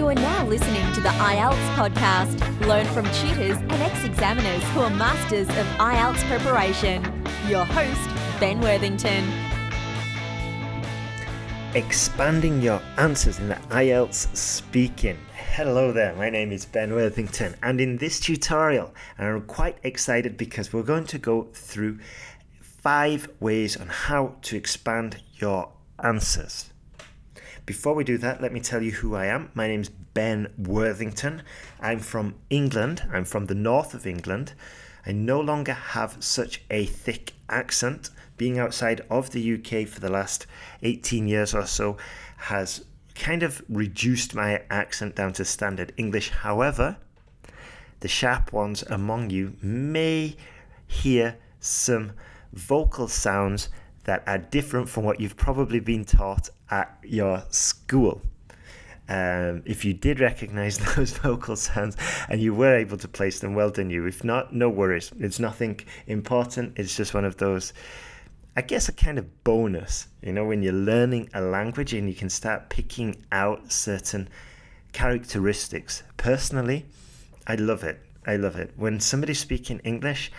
You are now listening to the IELTS podcast. Learn from tutors and ex-examiners who are masters of IELTS preparation. Your host, Ben Worthington. Expanding your answers in the IELTS speaking. Hello there, my name is Ben Worthington, and in this tutorial, I'm quite excited because we're going to go through 5 ways on how to expand your answers. Before we do that, let me tell you who I am. My name's Ben Worthington. I'm from England. I'm from the north of England. I no longer have such a thick accent. Being outside of the UK for the last 18 years or so has kind of reduced my accent down to standard English. However, the sharp ones among you may hear some vocal sounds that are different from what you've probably been taught at your school. If you did recognize those vocal sounds and you were able to place them, well done you. If not, no worries. It's nothing important. It's just one of those, I guess, a kind of bonus, when you're learning a language and you can start picking out certain characteristics. Personally, I love it. I love it. When somebody's speaking English,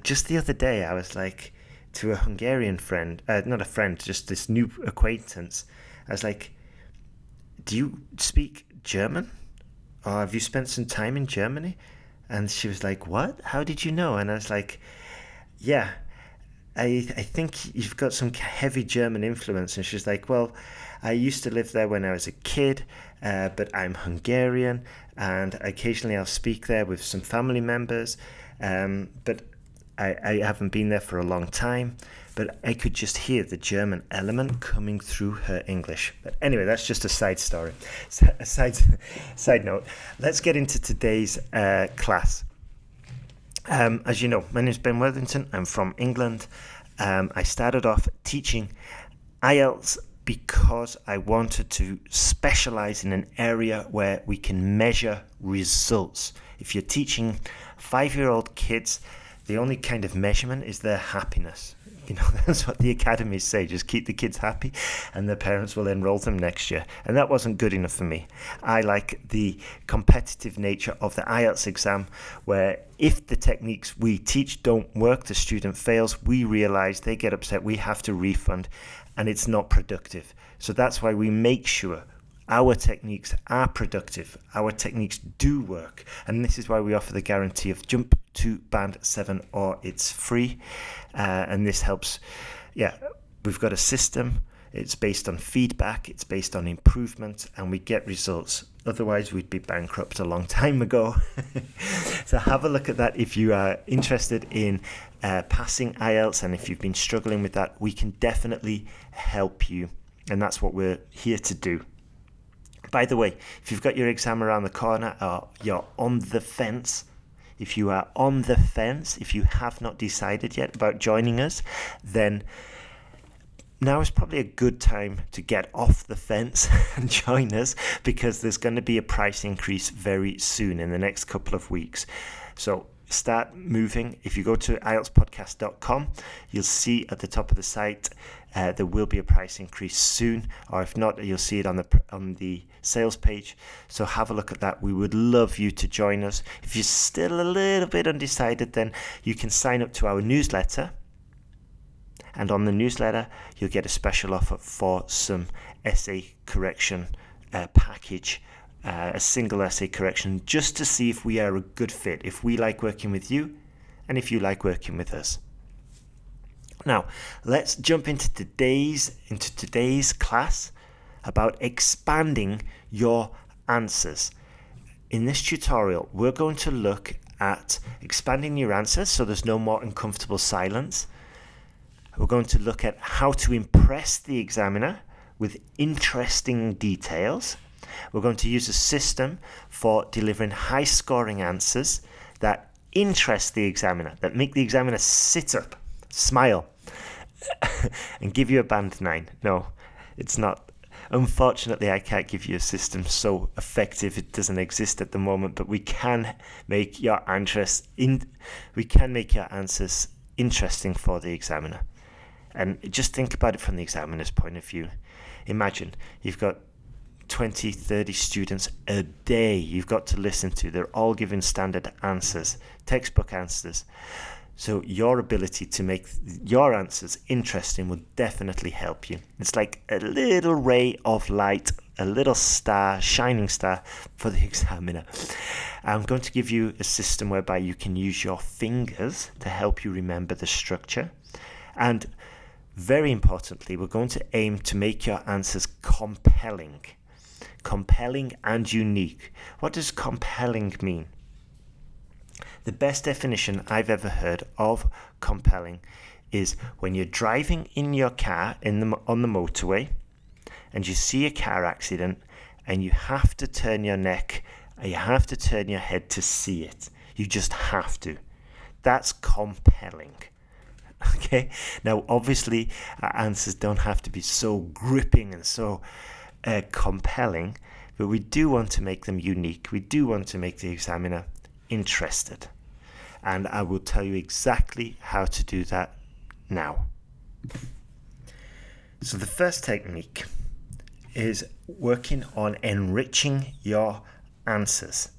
just the other day, I was like, to a Hungarian friend, not a friend, just this new acquaintance. I was like, do you speak German? Or have you spent some time in Germany? And she was like, what? How did you know? And I was like, yeah, I think you've got some heavy German influence. And she's like, well, I used to live there when I was a kid, but I'm Hungarian, and occasionally I'll speak there with some family members, but I haven't been there for a long time, but I could just hear the German element coming through her English. But anyway, that's just a side story. A side note. Let's get into today's class. As you know, my name is Ben Worthington. I'm from England. I started off teaching IELTS because I wanted to specialize in an area where we can measure results. If you're teaching 5-year-old kids, the only kind of measurement is their happiness. That's what the academies say. Just keep the kids happy and their parents will enroll them next year. And that wasn't good enough for me. I like the competitive nature of the IELTS exam, where if the techniques we teach don't work, the student fails, we realize, they get upset, we have to refund, and it's not productive. So that's why we make sure our techniques are productive. Our techniques do work. And this is why we offer the guarantee of jump to band 7 or it's free. And this helps. We've got a system. It's based on feedback. It's based on improvement, and we get results. Otherwise, we'd be bankrupt a long time ago. So have a look at that if you are interested in passing IELTS, and if you've been struggling with that, we can definitely help you. And that's what we're here to do. By the way, if you've got your exam around the corner or you're on the fence, if you are on the fence, if you have not decided yet about joining us, then now is probably a good time to get off the fence and join us, because there's going to be a price increase very soon in the next couple of weeks. So start moving. If you go to IELTSpodcast.com, you'll see at the top of the site there will be a price increase soon, or if not, you'll see it on the sales page. So have a look at that. We would love you to join us. If you're still a little bit undecided, then you can sign up to our newsletter, and on the newsletter you'll get a special offer for some essay correction package, a single essay correction, just to see if we are a good fit, if we like working with you, and if you like working with us. Now, let's jump into today's class about expanding your answers. In this tutorial, we're going to look at expanding your answers so there's no more uncomfortable silence. We're going to look at how to impress the examiner with interesting details. We're going to use a system for delivering high-scoring answers that interest the examiner, that make the examiner sit up, smile, and give you a band 9. No, it's not. Unfortunately, I can't give you a system so effective. It doesn't exist at the moment, but we can make your answers interesting for the examiner. And just think about it from the examiner's point of view. Imagine you've got 20, 30 students a day you've got to listen to. They're all giving standard answers, textbook answers. So your ability to make your answers interesting will definitely help you. It's like a little ray of light, a little star, shining star for the examiner. I'm going to give you a system whereby you can use your fingers to help you remember the structure. And very importantly, we're going to aim to make your answers compelling and unique. What does compelling mean? The best definition I've ever heard of compelling is when you're driving in your car on the motorway and you see a car accident and you have to turn your neck and you have to turn your head to see it. You just have to. That's compelling. Okay? Now, obviously, our answers don't have to be so gripping and so compelling, but we do want to make them unique. We do want to make the examiner interested. And I will tell you exactly how to do that now. So the first technique is working on enriching your answers.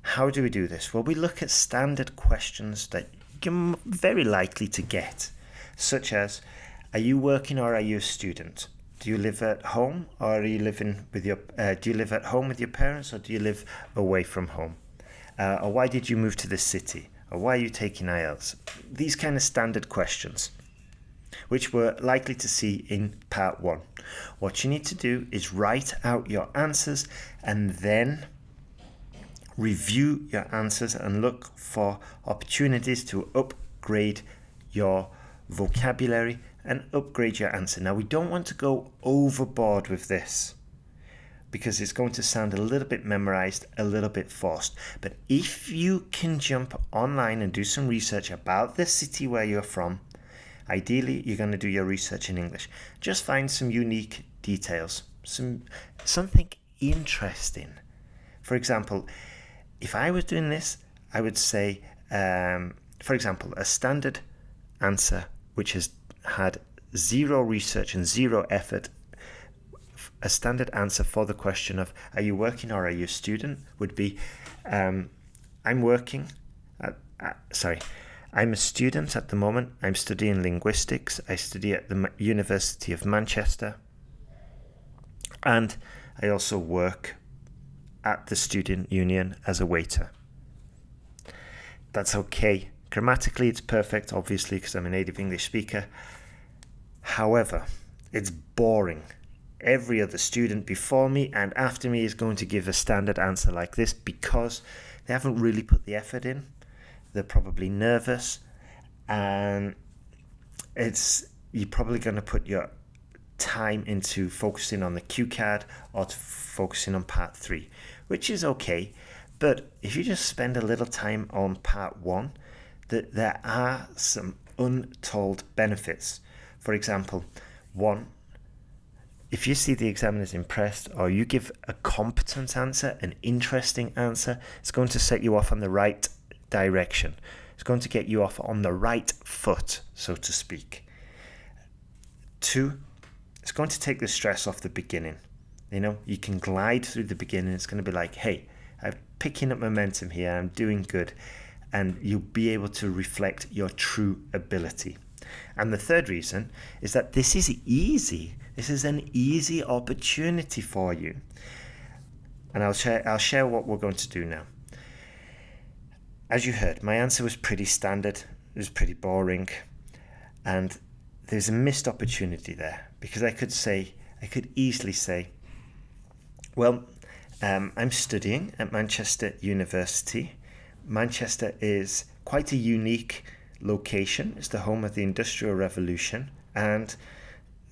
How do we do this? Well, we look at standard questions that you're very likely to get, such as, are you working or are you a student? Do you live at home or are you living with do you live at home with your parents or do you live away from home? Or why did you move to the city? Or why are you taking IELTS? These kind of standard questions, which we're likely to see in part 1. What you need to do is write out your answers and then review your answers and look for opportunities to upgrade your vocabulary and upgrade your answer. Now, we don't want to go overboard with this, because it's going to sound a little bit memorized, a little bit forced. But if you can jump online and do some research about the city where you're from, ideally you're going to do your research in English. Just find some unique details, something interesting. For example, if I was doing this, I would say, for example, a standard answer which has had zero research and zero effort. A standard answer for the question of, are you working or are you a student, would be, I'm a student at the moment. I'm studying linguistics. I study at the University of Manchester. And I also work at the student union as a waiter. That's okay. Grammatically, it's perfect, obviously, because I'm a native English speaker. However, it's boring. Every other student before me and after me is going to give a standard answer like this because they haven't really put the effort in. They're probably nervous, and you're probably going to put your time into focusing on the cue card or focusing on part 3, which is okay. But if you just spend a little time on part 1, there are some untold benefits. For example, 1, if you see the examiner's impressed or you give a competent answer, an interesting answer, it's going to set you off on the right direction. It's going to get you off on the right foot, so to speak. 2, it's going to take the stress off the beginning. You can glide through the beginning. It's going to be like, hey, I'm picking up momentum here. I'm doing good. And you'll be able to reflect your true ability. And the third reason is that this is easy. This is an easy opportunity for you. And I'll share what we're going to do now. As you heard, my answer was pretty standard. It was pretty boring. And there's a missed opportunity there, because I could easily say, well, I'm studying at Manchester University. Manchester is quite a unique location. It's the home of the Industrial Revolution, and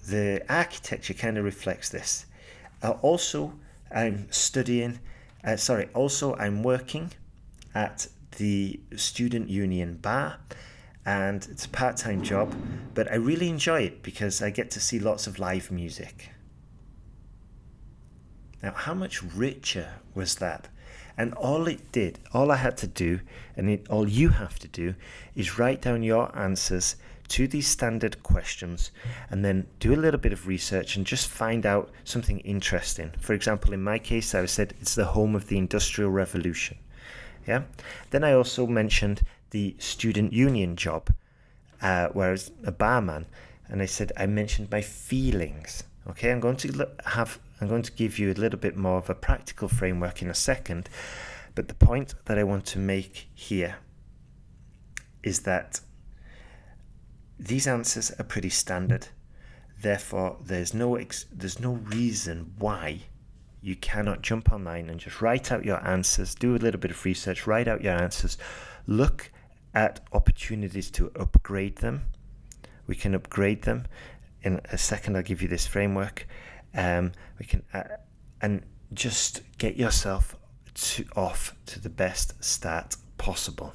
the architecture kind of reflects this. Also, I'm working at the Student Union Bar, and it's a part-time job, but I really enjoy it because I get to see lots of live music. Now, how much richer was that? And all I had to do, and all you have to do, is write down your answers to these standard questions and then do a little bit of research and just find out something interesting. For example, in my case, I said it's the home of the Industrial Revolution. Yeah. Then I also mentioned the student union job, where I was a barman, and I mentioned my feelings. Okay, I'm going to give you a little bit more of a practical framework in a second, but the point that I want to make here is that these answers are pretty standard. Therefore, there's no reason why you cannot jump online and just write out your answers, do a little bit of research, write out your answers, look at opportunities to upgrade them. We can upgrade them. In a second, I'll give you this framework. We can and just get yourself off to the best start possible.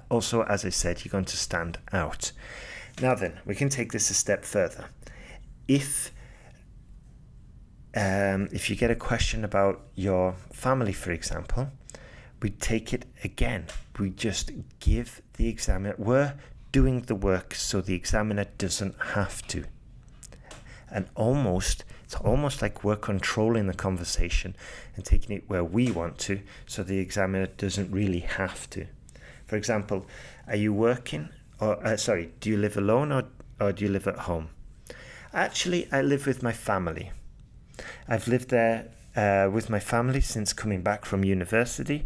Also, as I said, you're going to stand out. Now then, we can take this a step further. If you get a question about your family, for example, we take it again. We just give the examiner, we're doing the work so the examiner doesn't have to. And it's almost like we're controlling the conversation and taking it where we want to, so the examiner doesn't really have to. For example, are you working, do you live alone or do you live at home? Actually, I live with my family. I've lived there with my family since coming back from university.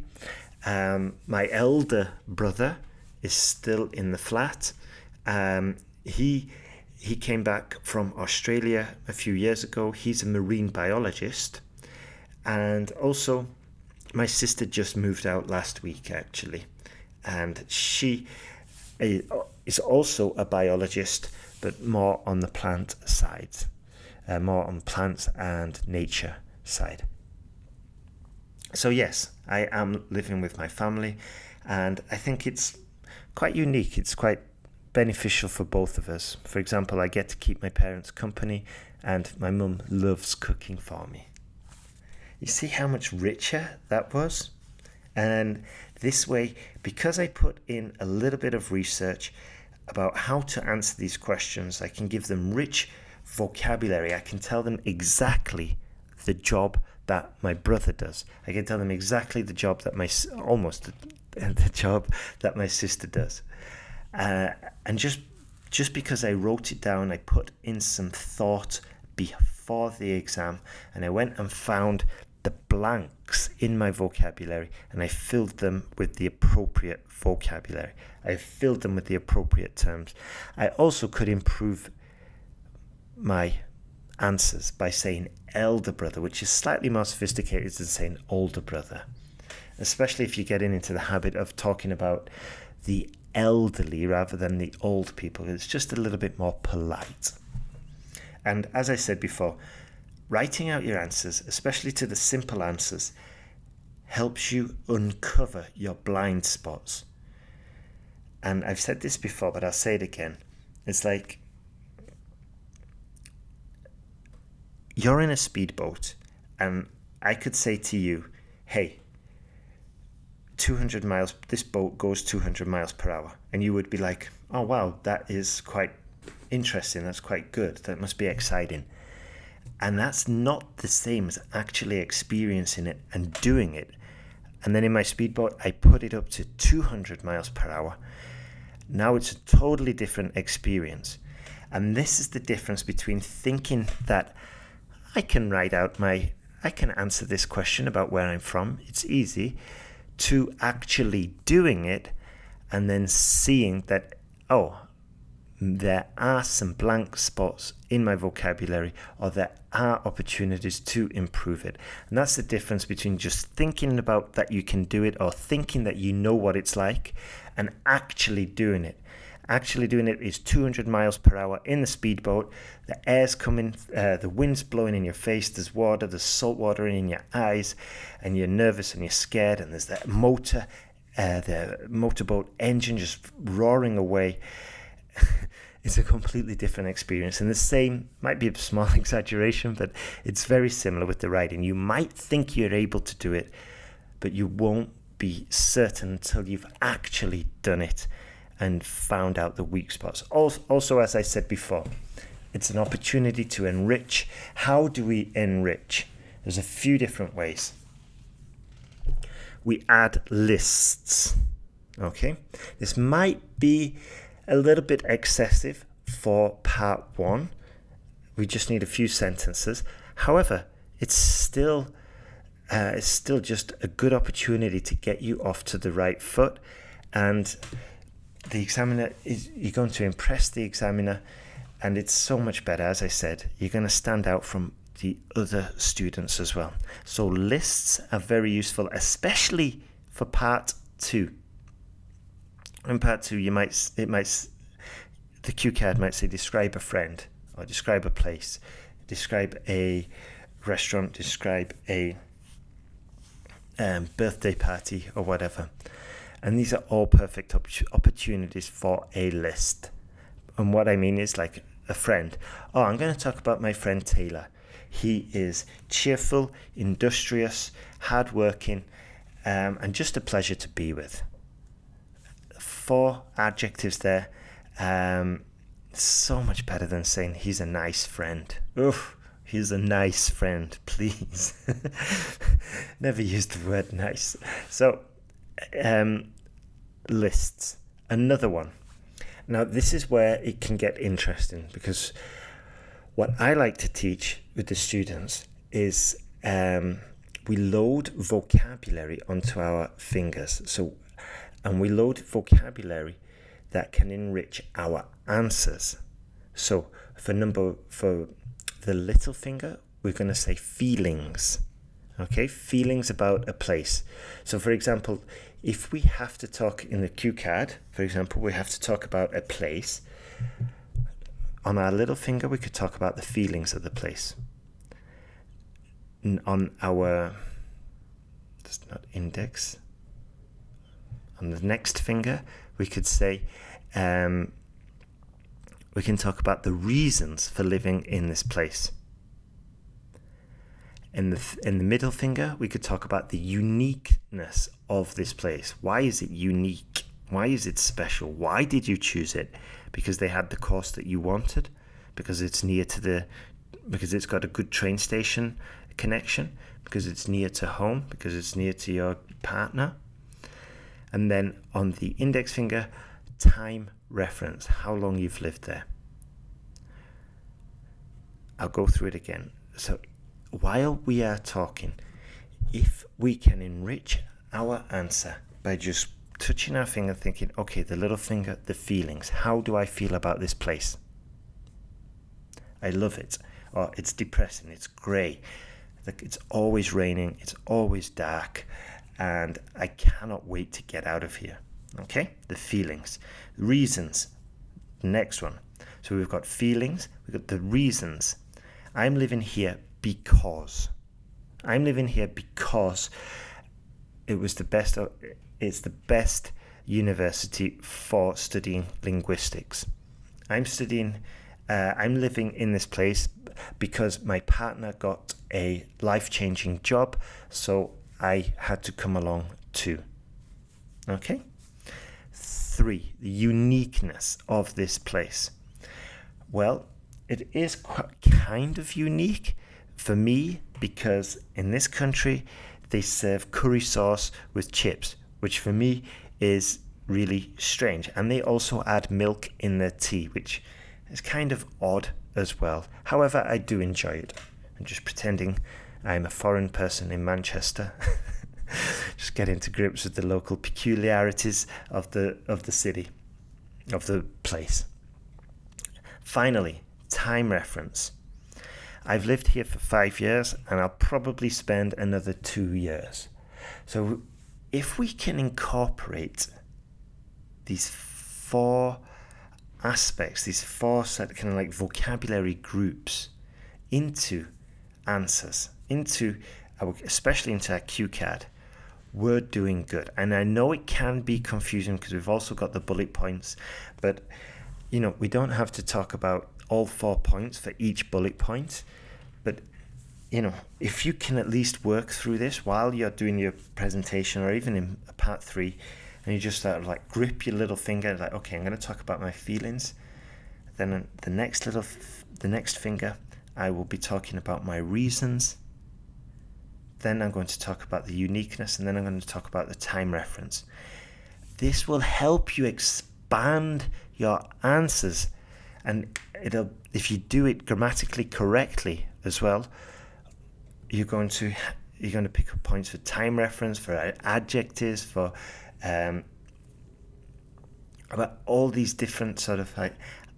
My elder brother is still in the flat. He came back from Australia a few years ago. He's a marine biologist. And also, my sister just moved out last week, actually. And she is also a biologist, but more on the plant side, more on plants and nature side. So yes, I am living with my family, and I think it's quite unique. It's quite beneficial for both of us. For example, I get to keep my parents company, and my mum loves cooking for me. You see how much richer that was? And this way, because I put in a little bit of research about how to answer these questions, I can give them rich vocabulary. I can tell them exactly the job that my brother does. I can tell them exactly the job that the job that my sister does. And just because I wrote it down, I put in some thought before the exam, and I went and found the blanks in my vocabulary, and I filled them with the appropriate vocabulary. I filled them with the appropriate terms. I also could improve my answers by saying elder brother, which is slightly more sophisticated than saying older brother, especially if you're getting into the habit of talking about the elderly rather than the old people. It's just a little bit more polite. And as I said before, writing out your answers, especially to the simple answers, helps you uncover your blind spots. And I've said this before, but I'll say it again. It's like you're in a speedboat, and I could say to you, hey, 200 miles, this boat goes 200 miles per hour. And you would be like, oh, wow, that is quite interesting. That's quite good. That must be exciting. And that's not the same as actually experiencing it and doing it. And then in my speedboat, I put it up to 200 miles per hour. Now it's a totally different experience. And this is the difference between thinking that I can answer this question about where I'm from, it's easy, to actually doing it and then seeing that, oh, there are some blank spots in my vocabulary, or there are opportunities to improve it. And that's the difference between just thinking about that you can do it, or thinking that you know what it's like, and actually doing it. Actually doing it is 200 miles per hour in the speedboat. The air's coming, the wind's blowing in your face, there's water, there's salt water in your eyes, and you're nervous and you're scared, and there's that motor, the motorboat engine just roaring away. It's a completely different experience. And the same, might be a small exaggeration, but it's very similar with the writing. You might think you're able to do it, but you won't be certain until you've actually done it. and found out the weak spots. Also, as I said before, it's an opportunity to enrich. How do we enrich? There's a few different ways. We add lists. Okay, this might be a little bit excessive for part 1. We just need a few sentences. However, it's still just a good opportunity to get you off to the right foot, and the examiner you're going to impress the examiner, and it's so much better. As I said, you're going to stand out from the other students as well. So lists are very useful, especially for part 2. In part 2, the cue card might say describe a friend, or describe a place, describe a restaurant, describe a birthday party, or whatever. And these are all perfect opportunities for a list. And what I mean is, like a friend. Oh, I'm going to talk about my friend Taylor. He is cheerful, industrious, hardworking, and just a pleasure to be with. 4 adjectives there. So much better than saying he's a nice friend. Oof, he's a nice friend, please. Never use the word nice. So, lists. Another one. Now, this is where it can get interesting, because what I like to teach with the students is we load vocabulary onto our fingers. And we load vocabulary that can enrich our answers. So for the little finger, we're going to say feelings. Okay, feelings about a place. So for example, if we have to talk in the cue card, for example, we have to talk about a place, on our little finger we could talk about the feelings of the place. On our, that's not index, on the next finger we could say, we can talk about the reasons for living in this place. In the middle finger, we could talk about the uniqueness of this place. Why is it unique? Why is it special? Why did you choose it? Because they had the course that you wanted? Because it's because it's got a good train station connection? Because it's near to home? Because it's near to your partner? And then on the index finger, time reference, how long you've lived there. I'll go through it again. So while we are talking, if we can enrich our answer by just touching our finger, thinking, okay, the little finger, the feelings, how do I feel about this place? I love it. Or it's depressing, it's grey, it's always raining, it's always dark, and I cannot wait to get out of here. Okay, the feelings. Reasons, next one. So we've got feelings, we've got the reasons. I'm living here because. I'm living here because it's the best university for studying linguistics. I'm living in this place because my partner got a life-changing job, so I had to come along too. Okay? 3, the uniqueness of this place. Well, it is kind of unique for me because in this country they serve curry sauce with chips, which for me is really strange. And they also add milk in their tea, which is kind of odd as well. However, I do enjoy it. I'm just pretending I'm a foreign person in Manchester. Just getting to grips with the local peculiarities of the city, of the place. Finally, time reference. I've lived here for 5 years and I'll probably spend another 2 years. So if we can incorporate these 4 aspects, these 4 kind of like vocabulary groups into answers, especially into our cue card, we're doing good. And I know it can be confusing because we've also got the bullet points, but we don't have to talk about all 4 points for each bullet point. But if you can at least work through this while you're doing your presentation, or even in part 3, and you just sort of like grip your little finger, like, okay, I'm going to talk about my feelings. Then the next finger, I will be talking about my reasons. Then I'm going to talk about the uniqueness, and then I'm going to talk about the time reference. This will help you expand your answers, and if you do it grammatically correctly as well, you're going to pick up points for time reference, for adjectives, for about all these different sort of like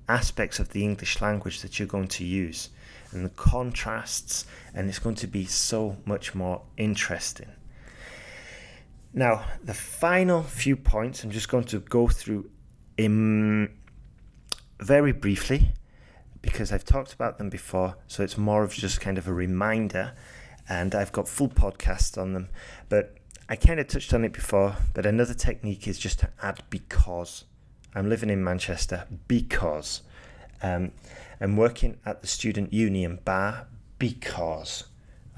aspects of the English language that you're going to use, and the contrasts, and it's going to be so much more interesting. Now, the final few points I'm just going to go through very briefly, because I've talked about them before, so it's more of just kind of a reminder, and I've got full podcasts on them, but I kind of touched on it before. But another technique is just to add because. I'm living in Manchester because. I'm working at the Student Union bar because.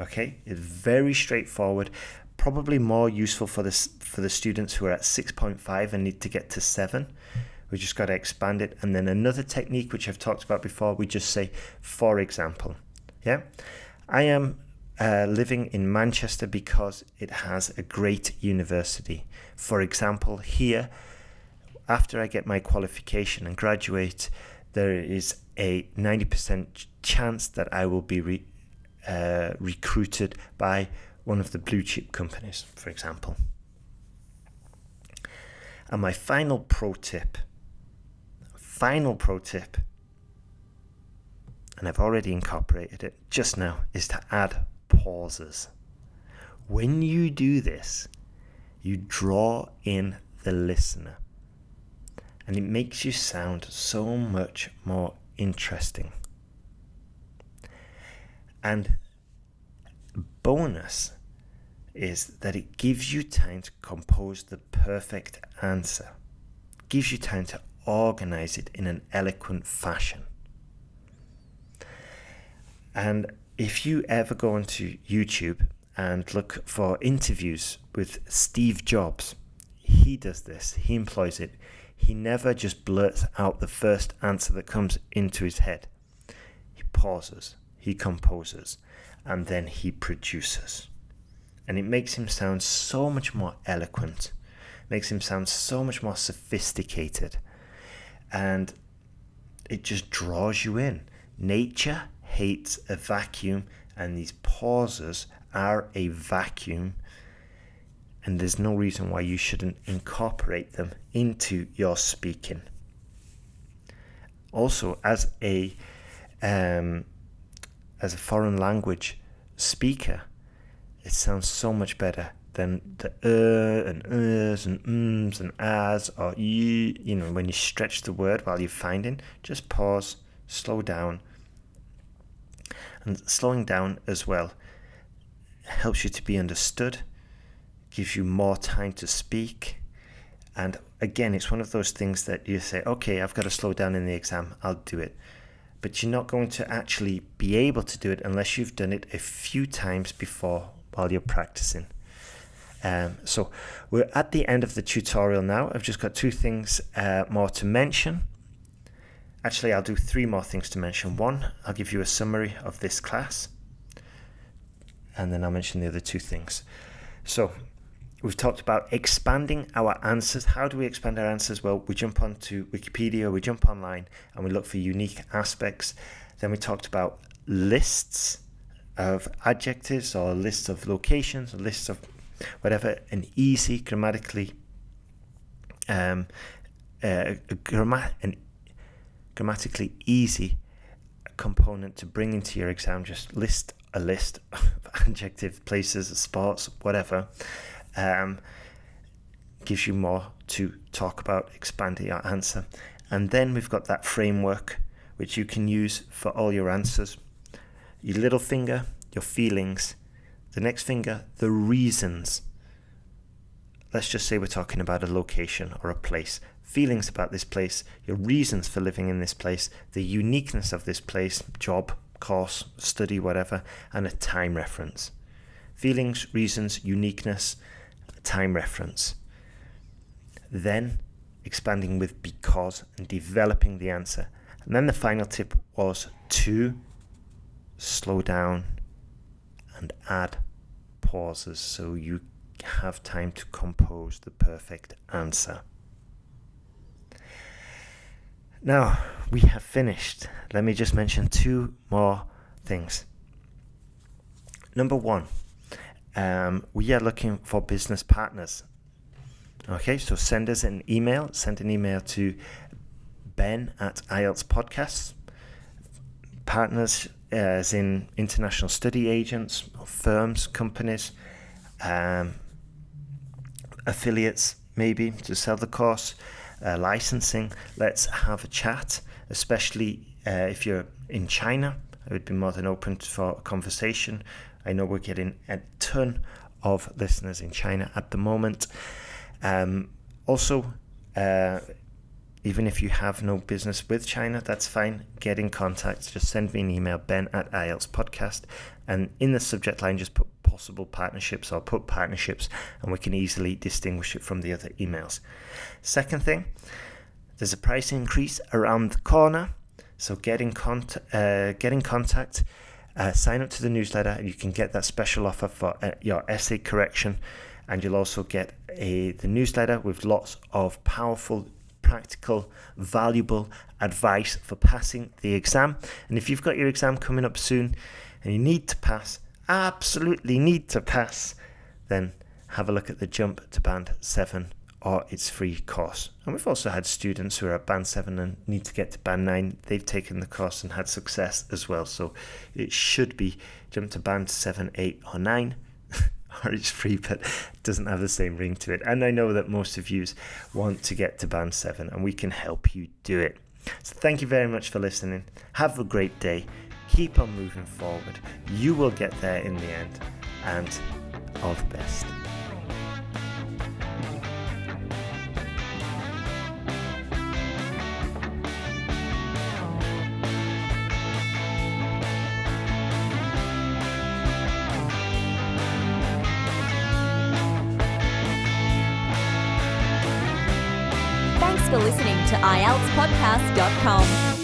Okay, it's very straightforward. Probably more useful for the students who are at 6.5 and need to get to 7. We just got to expand it. And then another technique which I've talked about before, we just say, for example. Yeah, I am living in Manchester because it has a great university. For example, here, after I get my qualification and graduate, there is a 90% chance that I will be recruited by one of the blue chip companies, for example. And my final pro tip, and I've already incorporated it just now, is to add pauses. When you do this, you draw in the listener, and it makes you sound so much more interesting. And bonus is that it gives you time to compose the perfect answer, gives you time to organize it in an eloquent fashion. And if you ever go onto YouTube and look for interviews with Steve Jobs, he does this, he employs it. He never just blurts out the first answer that comes into his head. He pauses, he composes, and then he produces. And it makes him sound so much more eloquent, makes him sound so much more sophisticated, and it just draws you in. Nature hates a vacuum, and these pauses are a vacuum, and there's no reason why you shouldn't incorporate them into your speaking. Also, as a foreign language speaker, it sounds so much better than the and ers and ums and as, or you know, when you stretch the word while you're finding. Just pause, slow down. And slowing down as well helps you to be understood, gives you more time to speak. And again, it's one of those things that you say, okay, I've got to slow down in the exam, I'll do it. But you're not going to actually be able to do it unless you've done it a few times before while you're practicing. So we're at the end of the tutorial now. I've just got 2 things more to mention. Actually, I'll do 3 more things to mention. 1, I'll give you a summary of this class, and then I'll mention the other 2 things. So we've talked about expanding our answers. How do we expand our answers? Well, we jump onto Wikipedia, we jump online, and we look for unique aspects. Then we talked about lists of adjectives, or lists of locations, or lists of whatever, an easy grammatically grammatically easy component to bring into your exam. Just list a list of adjective, places, sports, whatever. Gives you more to talk about, expanding your answer. And then we've got that framework which you can use for all your answers. Your little finger, your feelings. The next finger, the reasons. Let's just say we're talking about a location or a place. Feelings about this place, your reasons for living in this place, the uniqueness of this place, job, course, study, whatever, and a time reference. Feelings, reasons, uniqueness, time reference. then expanding with because and developing the answer. And then the final tip was to slow down and add pauses so you have time to compose the perfect answer. Now we have finished. Let me just mention 2 more things. Number 1, we are looking for business partners. Okay, so send us an email. Send an email to Ben@IELTS Podcasts. Partners as in international study agents, firms, companies, affiliates maybe to sell the course, licensing. Let's have a chat, especially if you're in China. I would be more than open for a conversation. I know we're getting a ton of listeners in China at the moment. Also, even if you have no business with China, that's fine. Get in contact. Just send me an email, Ben@IELTS Podcast, and in the subject line, just put possible partnerships or put partnerships, and we can easily distinguish it from the other emails. Second thing, there's a price increase around the corner, so get in contact. Sign up to the newsletter, and you can get that special offer for your essay correction, and you'll also get the newsletter with lots of powerful, practical, valuable advice for passing the exam. And if you've got your exam coming up soon and you need to pass, absolutely need to pass, then have a look at the Jump to Band 7 or its free course. And we've also had students who are at Band 7 and need to get to Band 9. They've taken the course and had success as well. So it should be Jump to Band 7, 8 or 9. Or it's free, but it doesn't have the same ring to it. And I know that most of you want to get to Band 7, and we can help you do it. So thank you very much for listening. Have a great day. Keep on moving forward. You will get there in the end. And all the best. Thanks for listening to IELTSpodcast.com.